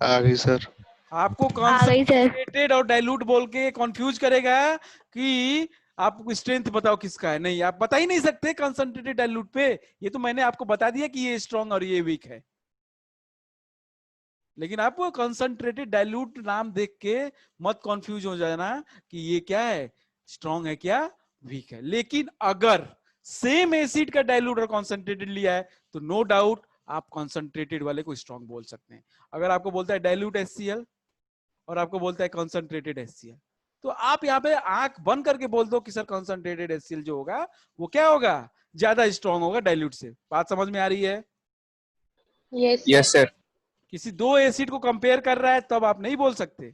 आ गई सर। आपको आ गई सर। कॉन्सेंट्रेटेड और डाइल्यूट बोल के कंफ्यूज करेगा कि आपको स्ट्रेंथ बताओ किसका है। नहीं, आप बता ही नहीं सकते कॉन्सेंट्रेटेड डाइल्यूट पे। ये तो मैंने आपको बता दिया कि ये स्ट्रॉन्ग और ये वीक है, लेकिन आप कॉन्सेंट्रेटेड डाइल्यूट नाम देख के मत कंफ्यूज हो जाना कि ये क्या है, स्ट्रॉन्ग है क्या वीक है। लेकिन अगर सेम एसिड का डाइल्यूट और कॉन्सेंट्रेटेड लिया है तो नो डाउट आप कॉन्सेंट्रेटेड वाले को स्ट्रॉन्ग बोल सकते हैं। अगर आपको बोलता है डाइल्यूट HCl और आपको बोलता है कॉन्सेंट्रेटेड HCl, तो आप यहाँ पे आंख बंद करके बोल दो कि सर कॉन्सेंट्रेटेड HCl जो होगा वो क्या होगा, ज्यादा स्ट्रॉन्ग होगा डाइल्यूट से। बात समझ में आ रही है? Yes yes sir. किसी दो एसिड को कंपेयर कर रहा है तब आप नहीं बोल सकते।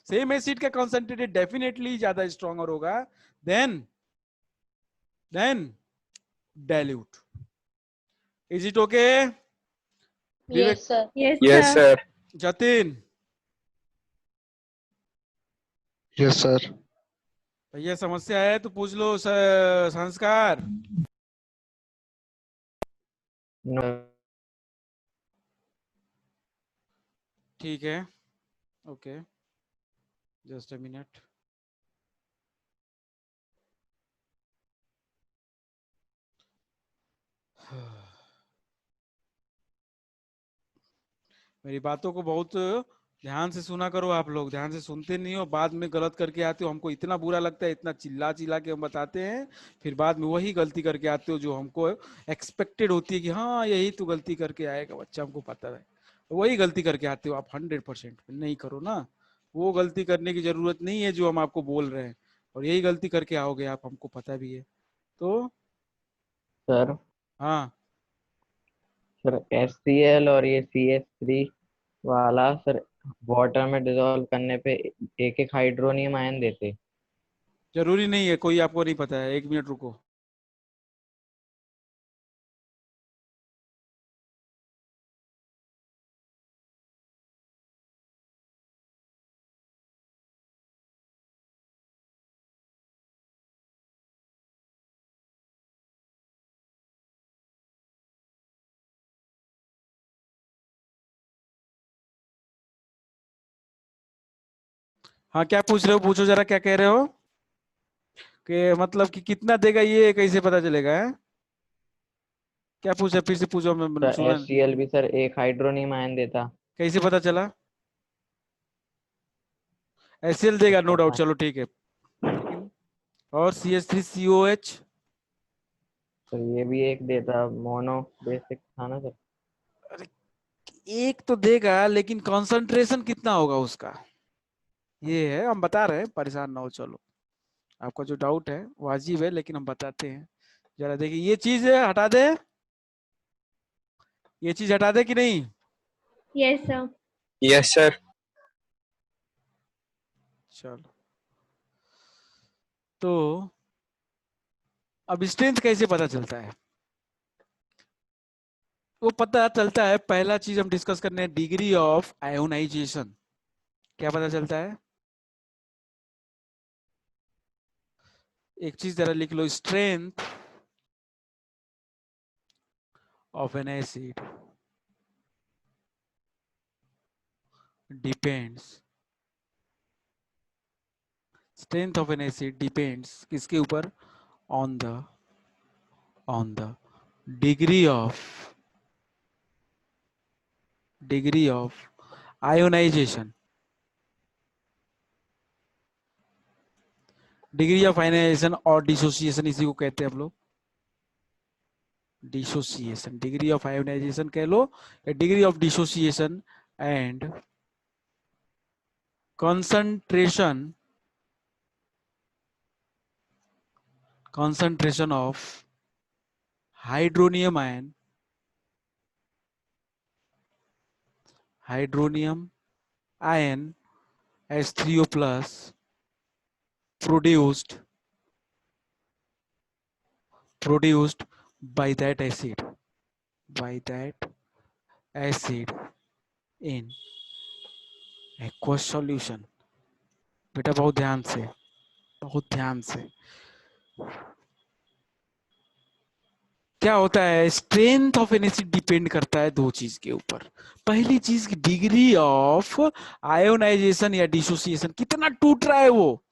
सेम एसिड का कॉन्सेंट्रेटेड डेफिनेटली ज्यादा स्ट्रॉन्गर होगा than dilute. Is it okay? Yes sir yes yes sir. Sir. Jatin yes sir. भैया समस्या है तो पूछ लो संस्कार। नो ठीक है, ओके, जस्ट अ मिनट। मेरी बातों को बहुत ध्यान से सुना करो। आप लोग ध्यान से सुनते नहीं हो, बाद में गलत करके आते हो, हमको इतना बुरा लगता है, इतना चिल्ला चिल्ला के हम बताते हैं, फिर बाद में वही गलती करके आते हो जो हमको एक्सपेक्टेड होती है कि हाँ यही तो गलती करके आएगा बच्चा, हमको पता है। वही गलती करके आते हो आप 100%। नहीं करो ना, वो गलती करने की जरूरत नहीं है जो हम आपको बोल रहे हैं, और यही गलती करके आओगे आप, हमको पता भी है। तो सर। हाँ, सर HCl और ये CH3 वाला सर वाटर में डिसॉल्व करने पे एक एक हाइड्रोनियम आयन देते। जरूरी नहीं है, कोई आपको नहीं पता है, 1 मिनट रुको। हाँ, क्या पूछ रहे हो, पूछो जरा, क्या कह रहे हो कि मतलब कि कितना देगा ये कैसे पता चलेगा है? क्या पूछा, फिर से पूछो, मैं सर सुना नहीं। HCl भी सर एक हाइड्रोनियम आयन देता। कैसे पता चला? HCl देगा, नो डाउट, हाँ, चलो ठीक है। लेकिन और CH3COH सर ये भी एक देता, मोनो बेसिक था ना सर। एक तो देगा, लेकिन कंसंट्रेशन कितना होगा उसका, ये है, हम बता रहे हैं, परेशान ना हो। चलो, आपका जो डाउट है वाजिब है, लेकिन हम बताते हैं। जरा देखिए, ये चीज है, हटा दे, ये चीज हटा दे कि नहीं? Yes, sir. Yes sir. चलो, तो अब स्ट्रेंथ कैसे पता चलता है? वो पता चलता है, पहला चीज हम डिस्कस करने हैं, डिग्री ऑफ आयोनाइजेशन। क्या पता चलता है? एक चीज जरा लिख लो, strength of an acid depends, strength of an acid depends किसके ऊपर? On the degree of ionization. Degree of ionization और डिसोसिएशन, इसी को कहते हैं हम लोग डिसोसिएशन। डिग्री ऑफ आयोनाइजेशन कह लो, या degree of dissociation and concentration of hydronium ion H3O plus produced by that acid in aqueous solution। बेटा बहुत ध्यान से, क्या होता है, strength of an acid depend करता है दो चीज के ऊपर। पहली चीज की डिग्री ऑफ आयोनाइजेशन या डिसोसिएशन, कितना टूट रहा है वो,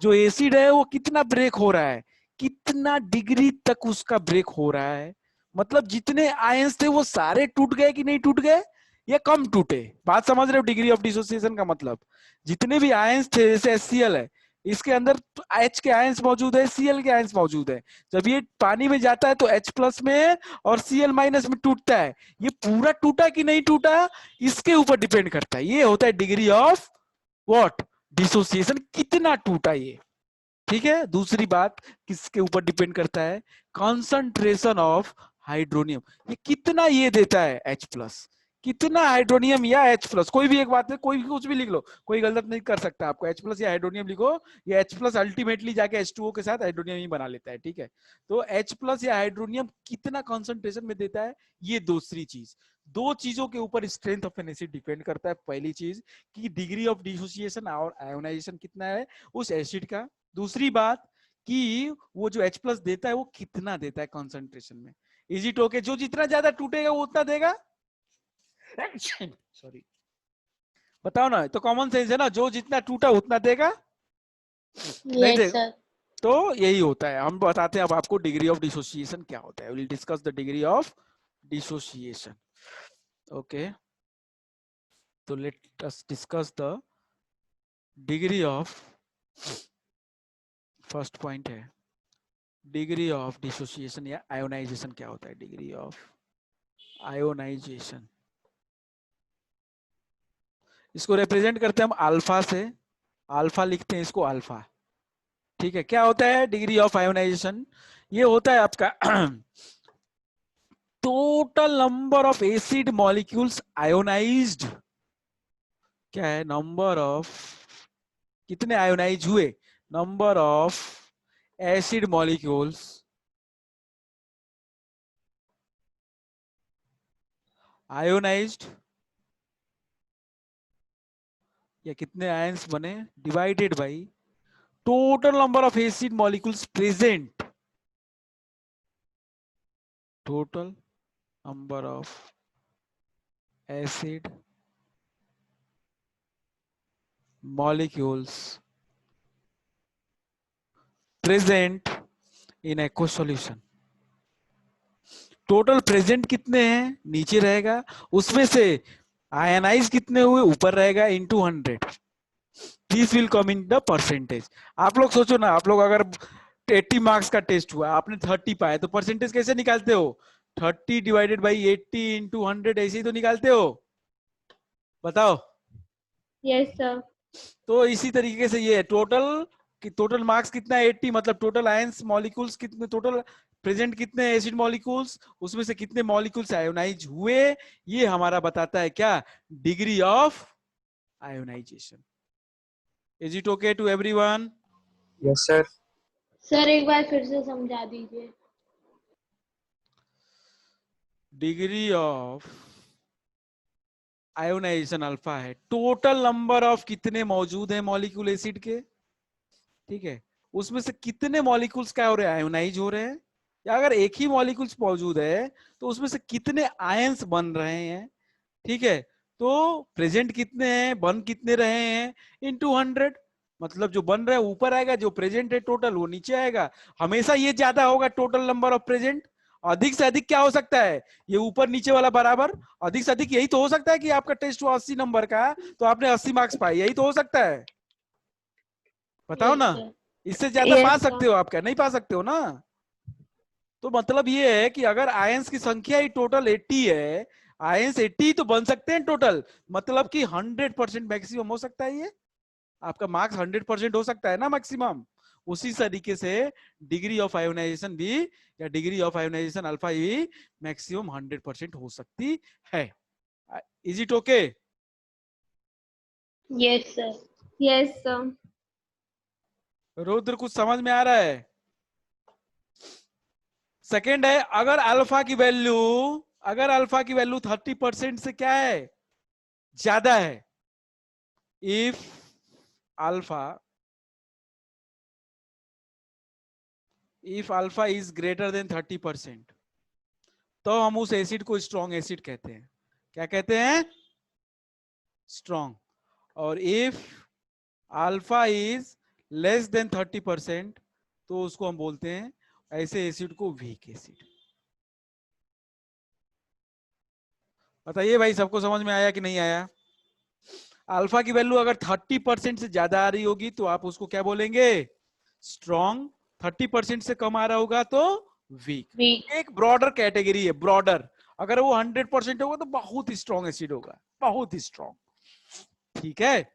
जो एसिड है वो कितना ब्रेक हो रहा है, कितना डिग्री तक उसका ब्रेक हो रहा है। मतलब जितने आयंस थे वो सारे टूट गए कि नहीं टूट गए, या कम टूटे। बात समझ रहे हो? डिग्री ऑफ डिसोसिएशन का मतलब जितने भी आयंस थे, जैसे HCl है, इसके अंदर H के आयंस मौजूद है, Cl के आयंस मौजूद है। जब ये पानी में जाता है तो H प्लस में और Cl माइनस में टूटता है। ये पूरा टूटा कि नहीं टूटा, इसके ऊपर डिपेंड करता है। ये होता है डिग्री ऑफ व्हाट, डिसोसिएशन, कितना टूटा ये। ठीक है। दूसरी बात किसके ऊपर डिपेंड करता है? Concentration of hydronium. ये कितना ये देता है H प्लस, कितना हाइड्रोनियम या H प्लस, कोई भी एक बात है, कोई भी कुछ भी लिख लो, कोई गलत नहीं कर सकता आपको। H प्लस या हाइड्रोनियम लिखो, या H प्लस अल्टीमेटली जाके H2O के साथ हाइड्रोनियम ही बना लेता है। ठीक है। तो H प्लस या हाइड्रोनियम कितना कॉन्सेंट्रेशन में देता है, ये दूसरी चीज। दो चीजों के ऊपर strength of an acid depend करता है। पहली चीज की डिग्री ऑफ डिसोसिएशन और आयोनाइजेशन कितना है उस एसिड का। दूसरी बात कि वो जो H प्लस देता है वो कितना देता है कॉन्सेंट्रेशन में। Is it okay? जो जितना ज्यादा टूटेगा वो उतना देगा। सॉरी, बताओ ना, तो कॉमन सेंस है ना, जो जितना टूटा उतना देगा। नहीं यस देगा सर। तो यही होता है। हम बताते हैं अब आपको डिग्री ऑफ डिसोसिएशन क्या होता है। Will discuss the degree of dissociation. Okay, तो let us discuss the degree of, first point है डिग्री ऑफ डिसोसिएशन या आयोनाइजेशन क्या होता है। डिग्री ऑफ आयोनाइजेशन, इसको रिप्रेजेंट करते हैं हम अल्फा से, अल्फा लिखते हैं इसको अल्फा। ठीक है। क्या होता है डिग्री ऑफ आयोनाइजेशन? ये होता है आपका total number of acid molecules ionised. क्या है? नंबर ऑफ, कितने आयोनाइज हुए, number of acid molecules ionised, या कितने आयंस बने, divided by total number of acid molecules present, total number of acid molecules present in aqueous solution. Total present कितने हैं नीचे रहेगा, उसमें से आयनाइज कितने हुए ऊपर रहेगा, into 100। This will come in the percentage. आप लोग सोचो ना, आप लोग अगर 80 मार्क्स का टेस्ट हुआ, आपने 30 पाए, तो परसेंटेज कैसे निकालते हो? 30 डिवाइडेड बाई 80 इंटू 100, ऐसे ही तो निकालते हो। बताओ। Yes sir. तो इसी तरीके से ये टोटल कि टोटल मार्क्स कितना है 80, मतलब टोटल आयंस मॉलिक्यूल्स कितने, टोटल प्रेजेंट कितने एसिड मॉलिक्यूल्स, उसमें से कितने मॉलिक्यूल्स आयोनाइज हुए, ये हमारा बताता है क्या? Degree of ionization. Is it okay to everyone? Yes, sir. Sir एक बार फिर से समझा दीजिए। डिग्री ऑफ आयोनाइजेशन अल्फा है टोटल नंबर ऑफ कितने मौजूद है मॉलिक्यूल एसिड के, ठीक है, उसमें से कितने मॉलिक्यूल्स क्या हो रहे हैं, आयोनाइज हो रहे हैं, या अगर एक ही मॉलिक्यूल्स मौजूद है तो उसमें से कितने आयंस बन रहे हैं, ठीक है। तो प्रेजेंट कितने हैं, बन कितने रहे हैं, इनटू 100, मतलब जो बन रहा है ऊपर आएगा, जो प्रेजेंट है टोटल वो नीचे आएगा। हमेशा ये ज्यादा होगा टोटल नंबर ऑफ प्रेजेंट। अधिक से अधिक क्या हो सकता है, ये ऊपर नीचे वाला बराबर। अधिक से अधिक यही तो हो सकता है कि आपका टेस्ट हुआ 80 नंबर का, तो आपने 80 मार्क्स पाए, यही तो हो सकता है। बताओ यस ना, सर। इससे ज्यादा पा यस सकते सर। हो आप क्या? नहीं पा सकते हो ना। तो मतलब ये है कि अगर आयंस की संख्या ही टोटल 80 है, आयंस 80 तो बन सकते हैं टोटल, मतलब कि 100% मैक्सिमम हो सकता है, ये आपका मार्क्स 100% हो सकता है ना मैक्सिमम। उसी तरीके से डिग्री ऑफ आयोनाइजेशन भी, या डिग्री ऑफ आयोनाइजेशन अल्फा भी मैक्सिमम 100% हो सकती है। Is it okay? Yes sir. Yes sir. Rudra कुछ समझ में आ रहा है? सेकेंड है, अगर अल्फा की वैल्यू, अगर अल्फा की वैल्यू 30% से क्या है, ज्यादा है, if alpha, if alpha is greater than 30%, तो हम उस एसिड को स्ट्रॉन्ग एसिड कहते हैं। क्या कहते हैं? स्ट्रॉन्ग। और if alpha is less than 30%, तो उसको हम बोलते हैं ऐसे एसिड को वीक एसिड। बताइए भाई, सबको समझ में आया कि नहीं आया? अल्फा की वैल्यू अगर 30% से ज्यादा आ रही होगी तो आप उसको क्या बोलेंगे? स्ट्रॉन्ग। 30% से कम आ रहा होगा तो वीक। वीक। एक ब्रॉडर कैटेगरी है, ब्रॉडर। अगर वो 100% होगा तो बहुत ही स्ट्रॉन्ग एसिड होगा, बहुत ही स्ट्रॉन्ग। ठीक है।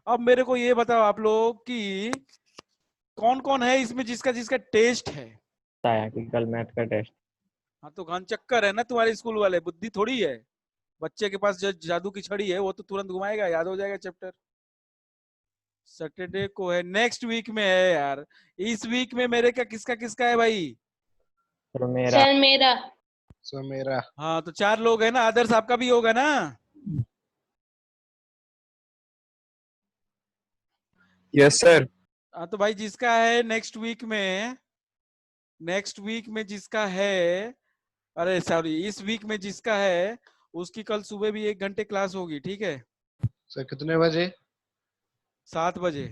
अब मेरे को ये बताओ आप लोग कि कौन कौन है इसमें जिसका जिसका टेस्ट है? बताया कि कल मैथ का टेस्ट। हाँ तो घन चक्कर है ना तुम्हारे स्कूल वाले, बुद्धि थोड़ी है। बच्चे के पास जो जादू की छड़ी है वो तो तुरंत घुमाएगा, याद हो जाएगा चैप्टर। सैटरडे को है, नेक्स्ट वीक में है यार। इस वीक में मेरे का किसका किसका है भाई? तो मेरा सर मेरा। सर मेरा। हाँ तो 4 लोग है ना, आदर्श आपका भी होगा ना? Yes, sir. हाँ तो भाई जिसका है नेक्स्ट वीक में, नेक्स्ट वीक में जिसका है, अरे सॉरी इस वीक में जिसका है, उसकी कल सुबह भी 1 घंटे क्लास होगी, ठीक है? सर कितने बजे? 7 बजे।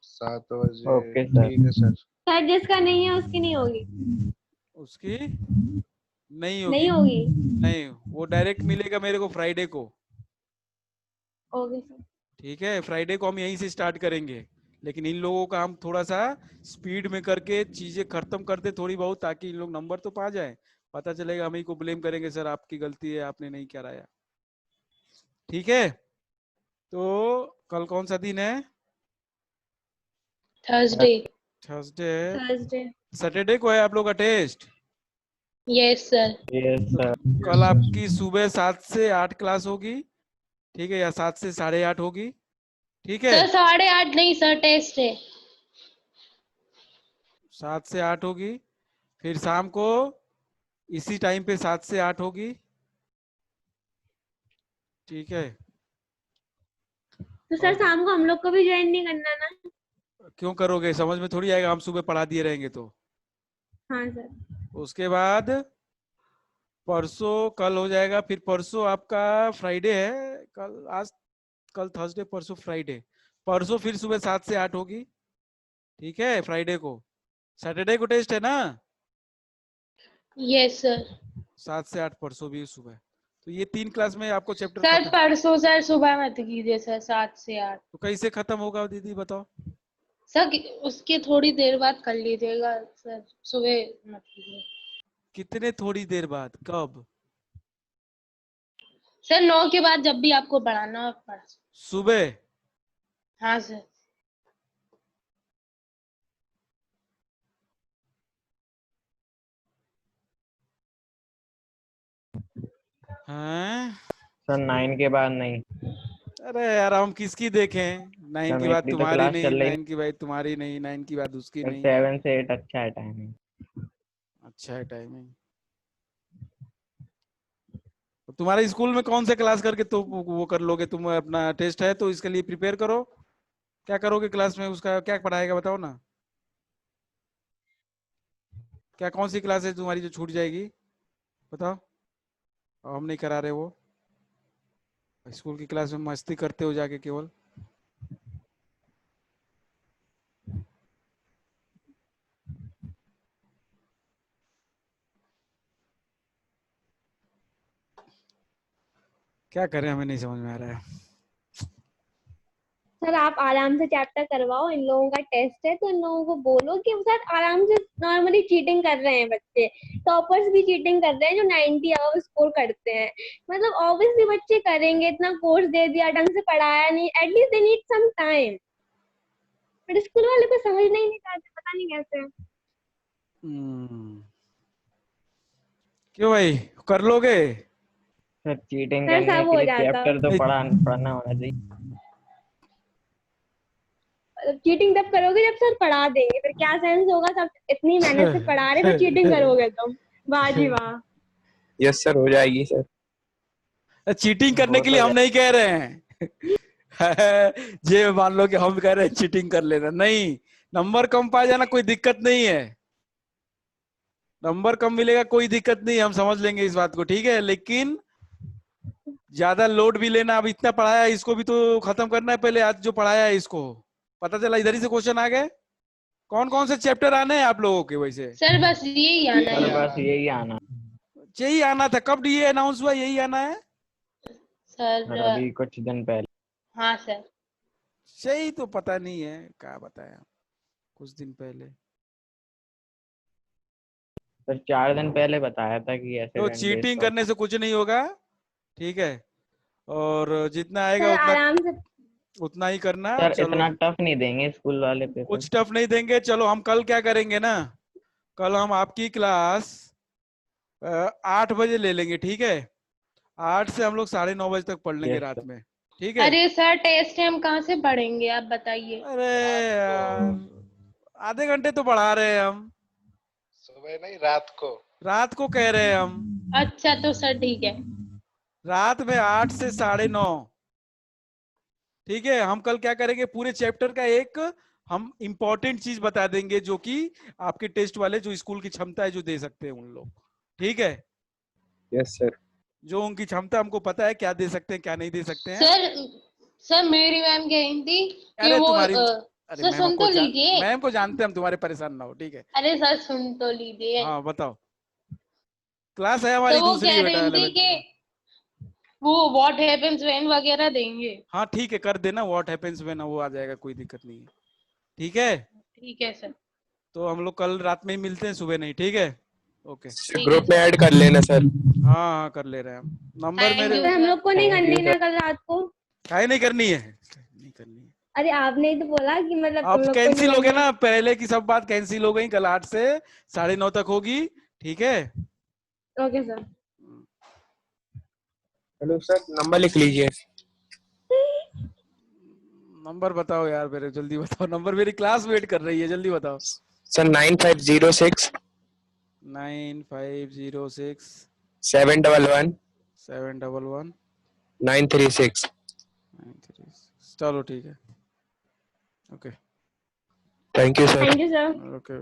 7 बजे। Okay sir. ठीक है सर। सर जिसका नहीं है उसकी नहीं होगी। उसकी नहीं होगी। नहीं होगी। नहीं, वो डायरेक्ट मिलेगा मेरे को फ्राइडे को। Okay sir. ठीक है, फ्राइडे को हम यहीं से स्टार्ट करेंगे, लेकिन इन लोगों का हम थोड़ा सा स्पीड में करके चीजें खत्म करते थोड़ी बहुत, ताकि इन लोग नंबर तो पा जाए। पता चलेगा हम ही को ब्लेम करेंगे, सर आपकी गलती है, आपने नहीं कराया। ठीक है। तो कल कौन सा दिन है? थर्सडे। थर्सडे है। थर्सडे। सैटरडे को है आप लोग का टेस्ट। Yes sir. यस तो सर। कल आपकी सुबह 7 से 8 क्लास होगी, ठीक है, या 7 से 8:30 होगी, ठीक है? सर 8:30 नहीं सर, टेस्ट है। 7 से 8 होगी, फिर शाम को इसी टाइम पे 7 से 8 होगी, ठीक है? तो सर और शाम को हम लोग को भी ज्वाइन नहीं करना ना? क्यों करोगे, समझ में थोड़ी आएगा, हम सुबह पढ़ा दिए रहेंगे तो। हाँ सर। उसके बाद परसों कल हो जाएगा, फिर परसों आपका फ्राइडे है, कल आज, कल थर्सडे, परसों फ्राइडे। परसों फिर सुबह 7 से 8 होगी, ठीक है, फ्राइडे को। सैटरडे को टेस्ट है ना? Yes sir. 7 से 8 परसों भी सुबह। तो ये 3 क्लास में आपको चैप्टर सर खत्म, परसों सर सुबह मत कीजिए सर 7 से 8। तो कैसे खत्म होगा दीदी बताओ? सर उसके थोड़ी देर बाद कर लीजिएगा सर, सुबह मत कीजिए। कितने थोड़ी देर बाद, कब? सर 9 के बाद जब भी आपको पढ़ाना हो पढ़ा। सुबह? हाँ सर। हैं? सर 9 के बाद नहीं। अरे यार हम किसकी देखें? 9 सर की बात मेरी तो तुम्हारी क्लास नहीं, चल रही 9 की बात तुम्हारी नहीं, 9 की बात उसकी है। नहीं। 7 से 8 अच्छा है टाइमिंग। अच्छा है टाइमिंग। तुम्हारे स्कूल में कौन से क्लास करके तो वो कर लोगे तुम? अपना टेस्ट है तो इसके लिए प्रिपेयर करो। क्या करोगे क्लास में, उसका क्या पढ़ाएगा बताओ ना? क्या कौन सी क्लास है तुम्हारी जो छूट जाएगी बताओ? और हम नहीं करा रहे वो। स्कूल की क्लास में मस्ती करते हो जाके केवल। क्या करें, हमें नहीं समझ में आ रहा है। सर आप आराम से चैप्टर करवाओ, इन लोगों का टेस्ट है तो इन लोगों को बोलो कि सर आराम से, नॉर्मली चीटिंग कर रहे हैं बच्चे, टॉपर्स भी चीटिंग कर रहे हैं जो 90 अब स्कोर करते हैं। मतलब ऑब्वियसली बच्चे करेंगे, इतना कोर्स दे दिया, ढंग से पढ़ाया नहीं, at least they need some time. But school वाले को समझना ही नहीं चाहते, पता नहीं कैसे। क्यों भाई, कर लोगे? सर चीटिंग सर करने सब के हो लिए जाता। चैप्टर तो नहीं, पढ़ना होना चाहिए। चीटिंग तब करोगे जब सर पढ़ा देंगे, फिर क्या सेंस होगा? सब इतनी मेहनत से पढ़ा रहे, फिर चीटिंग करोगे तुम? वाह जी वाह। यस सर, हो जाएगी सर। चीटिंग करने हो के लिए तो हम नहीं कह रहे हैं। ये मान लो कि हम कह रहे हैं चीटिंग कर लेना, नहीं। नंबर कम पाया जाना कोई दिक्कत नहीं है, नंबर कम मिलेगा कोई दिक्कत नहीं, हम समझ लेंगे इस बात को, ठीक है। लेकिन ज्यादा लोड भी लेना, अब इतना पढ़ाया है, इसको भी तो खत्म करना है पहले। आज जो पढ़ाया है इसको, पता चला इधर ही से क्वेश्चन आ गए। कौन कौन से चैप्टर आने हैं आप लोगों के वैसे? सर बस यही आना सर है। बस यही आना। यही आना था? कब ये अनाउंस हुआ यही आना है? सर सर अभी कुछ दिन पहले। हाँ सर। सही तो पता नहीं है, क्या बताया कुछ दिन पहले। सर 4 दिन पहले बताया था कि ऐसे तो अटेंडेंस चीटिंग का। करने से कुछ नहीं होगा, ठीक है। और जितना आएगा सर उतना आराम से। उतना ही करना, सर चलो। इतना टफ नहीं देंगे स्कूल वाले पेपर। कुछ टफ नहीं देंगे, चलो। हम कल क्या करेंगे ना, कल हम आपकी क्लास 8 बजे ले लेंगे, ठीक है। 8 से हम लोग 9:30 बजे तक पढ़ लेंगे यस रात सर। में, ठीक है। अरे सर टेस्ट है, हम कहाँ से पढ़ेंगे आप बताइए। अरे यार, आधे घंटे तो पढ़ा रहे हैं हम, सुबह नहीं, रात को। रात को कह रहे हैं हम। अच्छा तो सर ठीक है। रात में 8 से 9:30, ठीक है। हम कल क्या करेंगे, पूरे चैप्टर का एक हम इंपॉर्टेंट चीज बता देंगे, जो कि आपके टेस्ट वाले जो स्कूल की क्षमता है जो दे सकते हैं उन लोग, ठीक है। Yes sir. जो उनकी क्षमता हमको पता है, क्या दे सकते हैं क्या नहीं दे सकते हैं। सर सर मेरी मैम कह रही थी कि अरे वो तुम्हारी, अरे सर सुन तो लीजिए। मैम को जानते हैं हम, तुम्हारे परेशान ना हो, ठीक है। अरे सर सुन तो लीजिए। हाँ बताओ। क्लास है तो हमारी वो दूसरी कह है बेटा, रही थी 11th कि में। वो व्हाट हैपेंस व्हेन वगैरह देंगे। हाँ ठीक है, कर देना, व्हाट हैपेंस व्हेन, वो आ जाएगा, कोई दिक्कत नहीं है, ठीक है। ठीक है सर। तो हम लोग कल रात में ही मिलते हैं, सुबह नहीं, ठीक है। ओके। ठीक है ग्रुप में सर। ऐड कर लेना सर। हाँ हाँ कर ले रहे हैं हम। नंबर थैंक मेरे यू सर हम सर। लोग को नहीं थैंक करनी यू ना सर। कल रात को? काहे नहीं करनी है, नहीं करनी है। अरे आपने ही तो बोला कि मतलब तुम अब लोग को नहीं कैंसिल हो गया करनी है। ना, पहले की सब बात कैंसिल हो गई, कल 8 से 9:30 तक होगी, ठीक है। Okay sir. Hello sir, number लिख लीजिए। नंबर बताओ यार मेरे, जल्दी बताओ नंबर, मेरी क्लास वेट कर रही है, जल्दी बताओ। सर 9506 9506 711 711 936। 936। चलो ठीक है, okay. Thank you sir. Thank you sir. Okay.